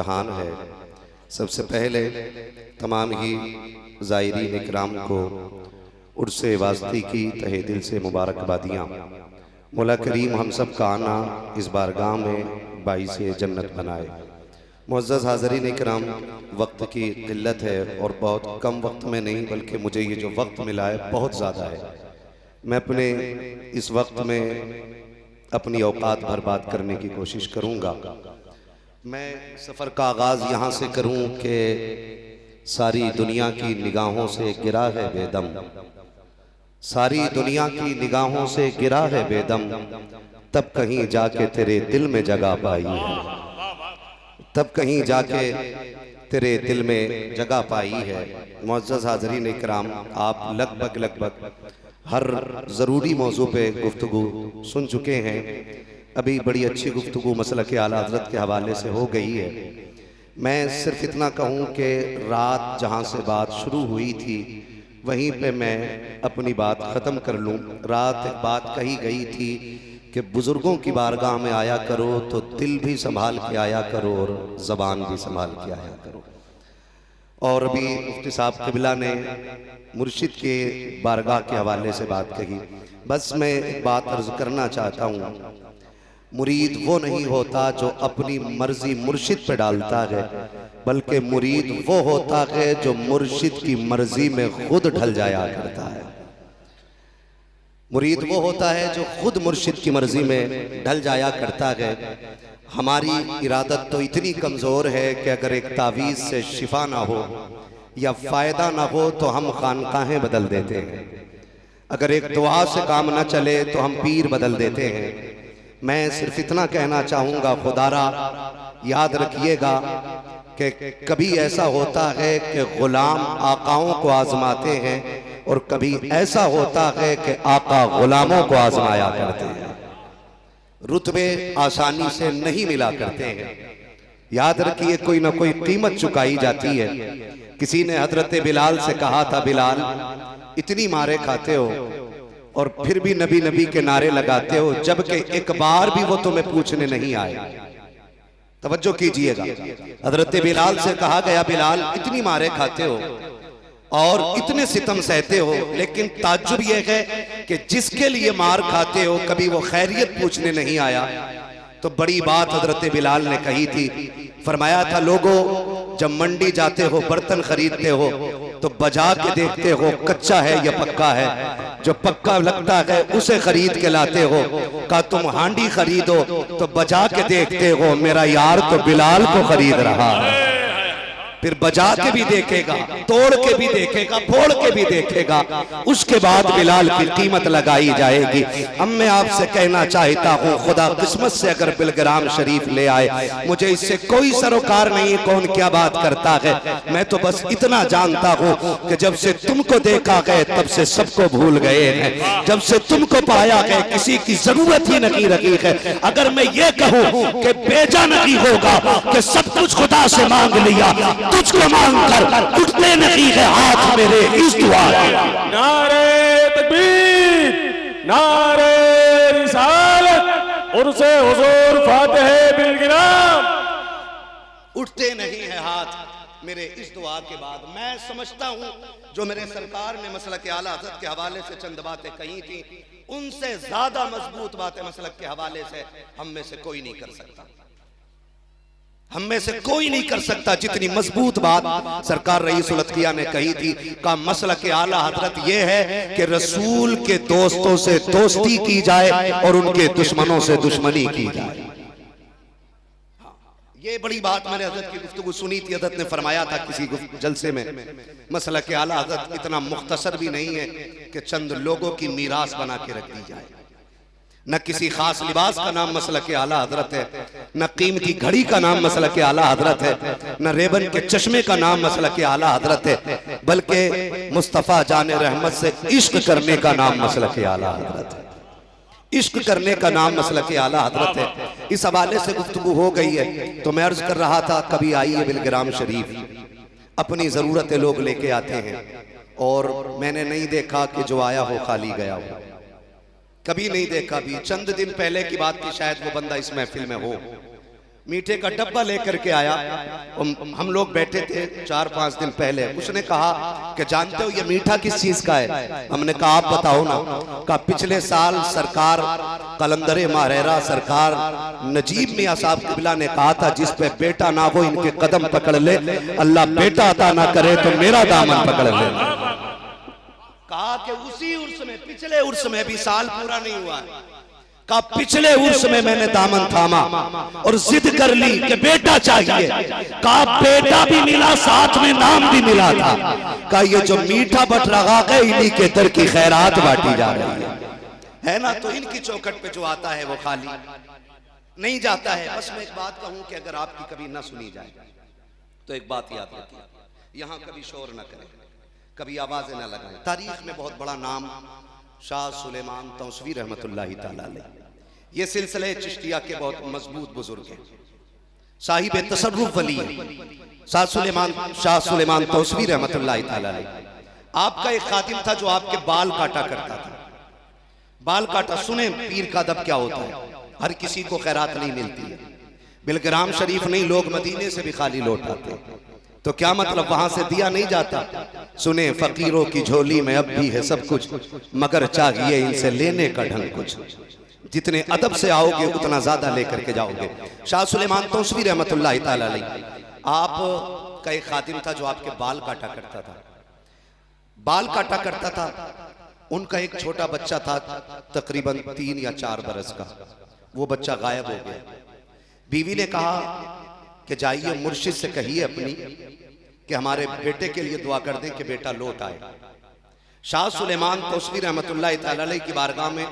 जहान है। सबसे पहले तमाम ही ज़ायरीन इकराम को उर्से वास्ती की तहे दिल से मुबारकबादियाँ। मौला करीम हम सब का आना इस बारगाह में बाइसे जन्नत बनाए। मुअज़्ज़ज़ हाज़रीन इकराम, वक्त की किल्लत है और बहुत कम वक्त में नहीं बल्कि मुझे ये जो वक्त मिला है बहुत ज़्यादा है। मैं अपने इस वक्त में अपनी औकात बर्बाद करने की कोशिश करूँगा। मैं सफ़र का आगाज़ यहाँ से करूँ कि सारी दुनिया की निगाहों से गिरा है बेदम, सारी दुनिया की निगाहों से गिरा है बेदम, तब कहीं जाके तेरे दिल में जगह पाई है, तब कहीं जाके तेरे दिल में जगह पाई है। मुअज़्ज़ज़ हाज़रीन इकराम, आप लगभग हर ज़रूरी मौजू पे गुफ्तगू सुन चुके हैं। अभी बड़ी अच्छी गुफ्तगू मसलक आला हज़रत के हवाले से हो गई है। मैं सिर्फ इतना कहूँ कि रात जहाँ से बात शुरू हुई थी वहीं पे मैं अपनी बात ख़त्म कर लूँ। रात एक बात कही गई थी कि बुज़ुर्गों की बारगाह में आया करो तो दिल भी संभाल के आया करो और ज़बान भी संभाल के आया करो। और अभी मुफ्ती साहब क़िबला ने मुर्शिद के बारगाह के हवाले से बात कही। बस मैं एक बात अर्ज़ करना चाहता हूँ, मुरीद वो नहीं होता जो अपनी मर्जी मुर्शिद पे डालता है, बल्कि मुरीद वो होता है जो मुर्शिद की मर्जी में खुद ढल जाया करता है। मुरीद वो होता है जो खुद मुर्शिद की मर्जी में ढल जाया करता है। हमारी इरादत तो इतनी कमज़ोर है कि अगर एक तावीज़ से शिफा ना हो या फ़ायदा ना हो तो हम खानकाहें बदल देते हैं। अगर एक दुआ से काम ना चले तो हम पीर बदल देते हैं। मैं सिर्फ इतना कहना चाहूँगा, खुदारा याद रखिएगा कि कभी ऐसा होता है कि गुलाम आकाओं को आजमाते हैं और कभी ऐसा होता है कि आका गुलामों को आजमाया करते हैं। रुतबे आसानी से नहीं मिला करते हैं। याद रखिए, कोई ना कोई कीमत चुकाई जाती है। किसी ने हजरत बिलाल से कहा था, बिलाल इतनी मारे खाते हो और फिर भी नबी नबी के नारे लगाते हो, जबकि एक बार भी वो तुम्हें पूछने नहीं आए। तवज्जो कीजिएगा, हजरत बिलाल से कहा गया, बिलाल इतनी मारे खाते हो और इतने सितम सहते हो, लेकिन ताज्जुब यह है कि जिसके लिए मार खाते हो कभी वो खैरियत पूछने नहीं आया। तो बड़ी बात हजरत बिलाल ने कही थी, फरमाया था, लोगों जब मंडी जाते हो बर्तन खरीदते हो तो बजा के देखते हो कच्चा है या पक्का है। जो पक्का लगता है उसे खरीद के लाते हो। का तुम हांडी खरीदो तो बजा के देखते हो मेरा यार तो बिलाल को खरीद रहा है। फिर बजा के भी देखेगा, तोड़ के भी देखेगा, फोड़ के भी देखेगा, उसके बाद बिलाल की कीमत लगाई जाएगी। अब मैं आपसे कहना चाहता हूँ, खुदा किस्मत से अगर बिलग्राम शरीफ ले आए, मुझे इससे कोई सरोकार नहीं कौन क्या बात करता है। मैं तो बस इतना जानता हूँ कि जब से तुमको देखा गए तब से सबको भूल गए हैं। जब से तुमको पाया गए किसी की जरूरत ही नहीं रही है। अगर मैं ये कहूँ कि बेजा नहीं होगा कि सब कुछ खुदा से मांग लिया, तुझको मांग कर उठते नहीं है हाथ मेरे इस दुआ। नारे तकबीर, नारे रिसालत, उर्से हुजूर फातिह बिलगिराम। उठते नहीं है हाथ मेरे इस दुआ के बाद। मैं समझता हूँ जो मेरे सरकार ने मसलक आला हज़रत के हवाले से चंद बातें कही थी, उनसे ज्यादा मजबूत बातें मसलक के हवाले से हम में से कोई नहीं कर सकता। हम में से कोई नहीं कर सकता जितनी मजबूत बात सरकार रईस उल अत्किया ने कही थी। का मसला के आला हजरत ये है कि रसूल के दोस्तों से दोस्ती की जाए और उनके दुश्मनों से दुश्मनी की जाए। ये बड़ी बात मैंने हजरत की गुफ्तगू सुनी थी। हजरत ने फरमाया था किसी जलसे में, मसला के आला हजरत इतना मुख्तसर भी नहीं है कि चंद लोगों की मीरास बना के रख दी जाए। न किसी खास लिबास का नाम मसलक आला हजरत है, न कीमती घड़ी का नाम मसलक आला हजरत है, न रेबन के चश्मे का नाम मसलक आला हजरत है, बल्कि मुस्तफ़ा जाने रहमत से इश्क करने का नाम मसलक आला हजरत है। इश्क करने का नाम मसलक आला हजरत है। इस हवाले से गुफ्तगू हो गई है तो मैं अर्ज कर रहा था, कभी आइए बिलग्राम शरीफ, अपनी ज़रूरतें लोग लेके आते हैं और मैंने नहीं देखा कि जो आया हो खाली गया हो। कभी नहीं देखा। भी चंद दिन पहले की बात थी, शायद वो बंदा इस महफिल में हो। मीठे का डब्बा लेकर के आया। हम लोग बैठे थे 4-5 दिन पहले। उसने कहा कि जानते हो ये मीठा किस चीज का है? हमने कहा आप बताओ ना। कहा पिछले साल सरकार कलंदर माहरेरा सरकार नजीब मियां साहब किबला ने कहा था जिस पे बेटा ना हो इनके कदम पकड़ ले, अल्लाह बेटा अता ना करे तो मेरा दामन पकड़ ले। कहा कि उसी उर्स में, पिछले उर्स में भी साल पूरा नहीं हुआ है, का पिछले उर्स में मैंने दामन थामा और जिद कर ली कि बेटा चाहिए। का बेटा भी मिला, साथ में नाम भी मिला था। का ये जो मीठा बट रहा है इन्हीं के दर की खैरात बांटी जा रही है ना। तो इनकी चौखट पे जो आता है वो खाली नहीं जाता है। बस मैं एक बात कहूं कि अगर आपकी कभी ना सुनी जाए तो एक बात याद रखिए, यहां कभी शोर ना करें, कभी आवाजें ना लगाएं। तारीख में बहुत बड़ा नाम शाह सुलेमान तौसवी रहमतुल्लाहि ताला अलैह, ये सिलसिले चिश्तिया के बहुत मजबूत बुजुर्ग हैं, साहिब तसर्रुफ वली हैं शाह सुलेमान तौसवी रहमतुल्लाहि ताला अलैह। आपका एक खादिम था जो आपके बाल काटा करता था। बाल काटा, सुने पीर का अदब क्या होता है। हर किसी को खैरात नहीं मिलती है। बिलग्राम शरीफ नहीं, लोग मदीने से भी खाली लौट आते, तो क्या मतलब वहां से दिया नहीं जाता। सुने फकीरों की झोली में अब भी है सब कुछ, मगर चाहिए इनसे लेने का ढंग कुछ। जितने अदब से आओगे उतना ज्यादा लेकर के जाओगे। शाह सुलेमान तौसवी रहमतुल्लाहि ताला अलैह आप का एक खादिम था जो आपके बाल काटा करता था। बाल काटा करता था। उनका एक छोटा बच्चा था तकरीबन 3 या 4 बरस का। वो बच्चा गायब हो गया। बीवी ने कहा कि जाइए मुर्शिद से कहिए अपनी कि हमारे बेटे के लिए दुआ कर दें कि बेटा लौट आए। शाह सुलेमान तौसवी रहमतुल्लाहि ताला अलैह की बारगाह में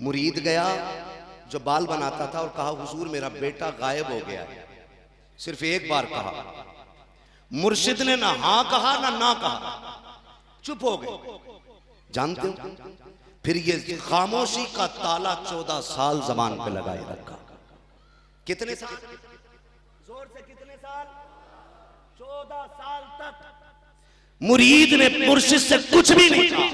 मुरीद गया जो बाल बनाता था और कहा हुजूर मेरा बेटा गायब हो गया है। सिर्फ एक बार कहा। मुर्शिद ने ना हाँ कहा ना कहा, चुप हो गए। जानते हो फिर ये खामोशी का ताला 14 साल जबान पे लगाए रखा। कितने साल? जोर से कितने साल? 14 साल तक मुरीद ने मुर्शिद से कुछ भी नहीं कहा,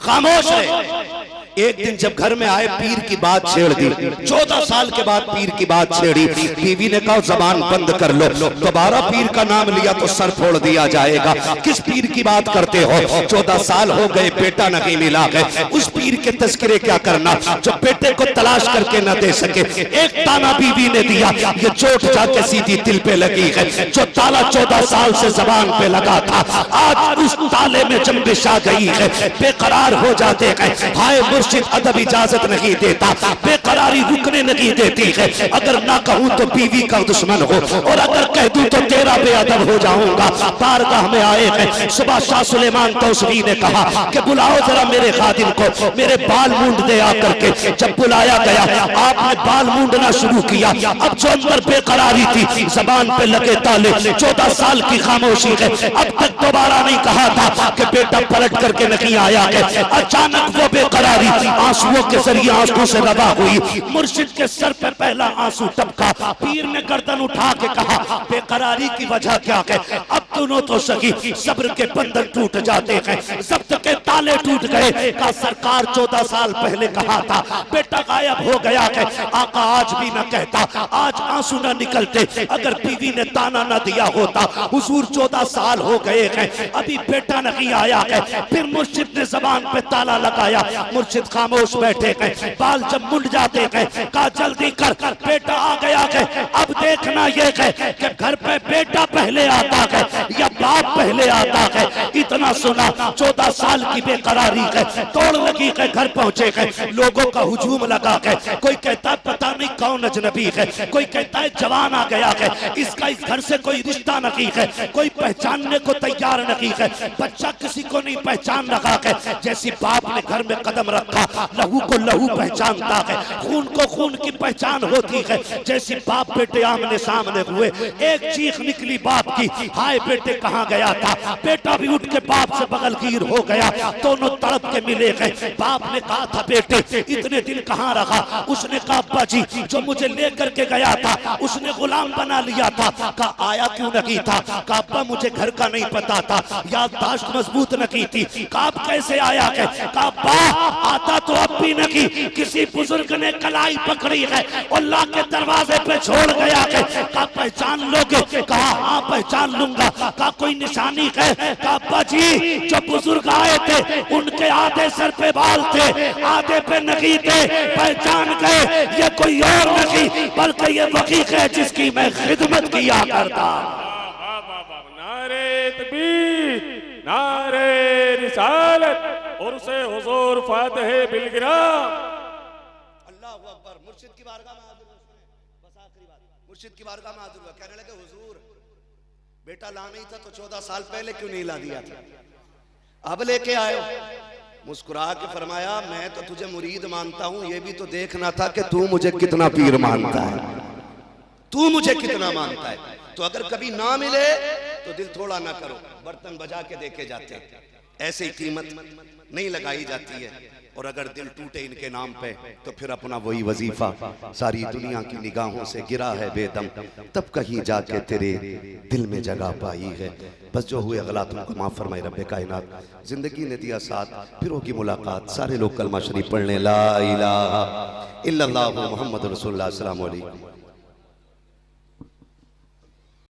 खामोश है। एक दिन जब घर में आए पीर की बात छेड़ दी। 14 साल के बाद पीर की बात छेड़ी। बीवी ने कहा जबान बंद कर लो, दोबारा पीर का नाम लिया तो सर फोड़ दिया जाएगा। किस पीर की बात करते हो? 14 साल हो गए बेटा नहीं मिला है। उस पीर के तस्करे क्या करना जो बेटे को तलाश करके न दे सके। एक ताना बीवी ने दिया, ये चोट जाके सीधी दिल पे लगी है। जो ताला 14 साल से जबान पे लगा था, आज उस ताले में जंबिश आ गई है। बेकरार हो जाते हैं। हाय मुर्शिद अदब इजाजत नहीं देता, बेकरारी रुकने नहीं देती है। अगर ना कहूं तो बीवी का दुश्मन हो और अगर कह दूं तो तेरा बेअदब हो जाऊंगा। बारगाह में आए हैं। सुबह शाह सुलेमान तौसवी ने कहा कि बुलाओ जरा मेरे खादिम को, मेरे बाल मूंड दे आकर के। जब बुलाया गया आपने बाल मूंडना शुरू किया। अब जो अंदर बेकरारी थी, जबान पे लगे ताले, 14 साल की खामोशी है। अब तक दोबारा नहीं कहा था कि बेटा पलट करके नहीं आया है। अचानक वो बेकरारी आंसुओं के जरिए आंसुओं से रवा हुई। मुर्शिद के सर पर पहला आंसू टपका। पीर ने गर्दन उठा के कहा बेकरारी की वजह क्या है? अब दोनों तो सही, सब्र के बंधन टूट जाते हैं, जब्त के ताले टूट गए। का सरकार 14 साल पहले कहा था बेटा गायब हो गया है। आका आज भी न कहता, आज आंसू न निकलते अगर बीवी ने ताना न दिया होता। हुजूर 14 साल हो गए हैं, अभी बेटा नहीं आया है। फिर मुर्शिद ने जबान पे ताला लगाया। मुर्शिद खामोश बैठे हैं। बाल जब मुंड जाते हैं, कहा जल्दी कर बेटा आ गया है। अब देखना यह है कि घर पे बेटा पहले आता है या बाप पहले आता है। इतना सुना 14 साल की बेकरारी है। तोड़ लगी है, घर पहुंचे हैं। लोगों का हुजूम लगा है। कोई कहता है पता नहीं कौन अजनबी है, कोई कहता है जवान आ गया है, इसका इस घर से कोई रिश्ता नहीं है, कोई पहचानने को तैयार नहीं है। बच्चा किसी को नहीं पहचान रहा है। जैसी बाप ने घर में कदम रखा, लहू को लहू पहचानता है, खून को खून की पहचान होती है। जैसी बाप बेटे आमने सामने हुए, एक चीख निकली बाप की, हाय बेटे कहाँ गया था? बेटा भी उठ के बाप से बगलगीर हो गया। दोनों तड़प के मिले गए। बाप ने कहा था बेटे इतने दिन कहाँ रहा? उसने कहा अब्बा जी जो मुझे लेकर के गया था उसने गुलाम बना लिया था। कहा आया क्यों नहीं था? कहा अब्बा मुझे घर का नहीं पता था, याददाश्त मजबूत न की थी। कहा कैसे आया है? कहा अब्बा आता तो अब भी नहीं, किसी बुजुर्ग ने कलाई पकड़ी है और ला के दरवाजे पे छोड़ गया है। कहा पहचान लोगे? कहा हाँ पहचान लूंगा। कहा कोई निशानी है? कहा अब्बा जी जो बुजुर्ग आए थे उनके आधे सर पे बाल थे, आधे पे नहीं थे। पहचान गए ये कोई और नहीं बल्कि ये वकी है जिसकी मैं खिदमत किया करता। नारे तकबीर, नारे रिसालत और से हुजूर फातिह बिलगिराम। अल्लाहु अकबर। मुर्शिद की बारगाह में हाजिर हुआ। बस आखिरी बात, मुर्शिद की बारगाह में हाजिर हुआ, कहने लगे हुजूर बेटा ला नहीं था तो 14 साल पहले क्यों नहीं ला दिया था, अब लेके आए हो? मुस्कुरा के फरमाया मैं तो तुझे मुरीद मानता हूं, ये भी तो देखना था कि तू मुझे कितना पीर मानता है, तू मुझे कितना मानता है। तो अगर कभी ना मिले तो दिल थोड़ा ना करो, बर्तन बजा के देखे जाते हैं, ऐसे ही कीमत नहीं लगाई जाती है। और अगर दिल टूटे इनके नाम पे तो फिर अपना वही वजीफा, सारी दुनिया की निगाहों से गिरा है बेदम, तब कहीं जाके तेरे दिल में जगह पाई है। बस जो हुए गलत उनको माफ फरमाए रब्बे कायनात। जिंदगी ने दिया साथ, फिर होगी मुलाकात। सारे लोग कलमा शरीफ पढ़ने ला इलाहा इल्लल्लाह मुहम्मद रसूलुल्लाह। अस्सलामु अलैकुम।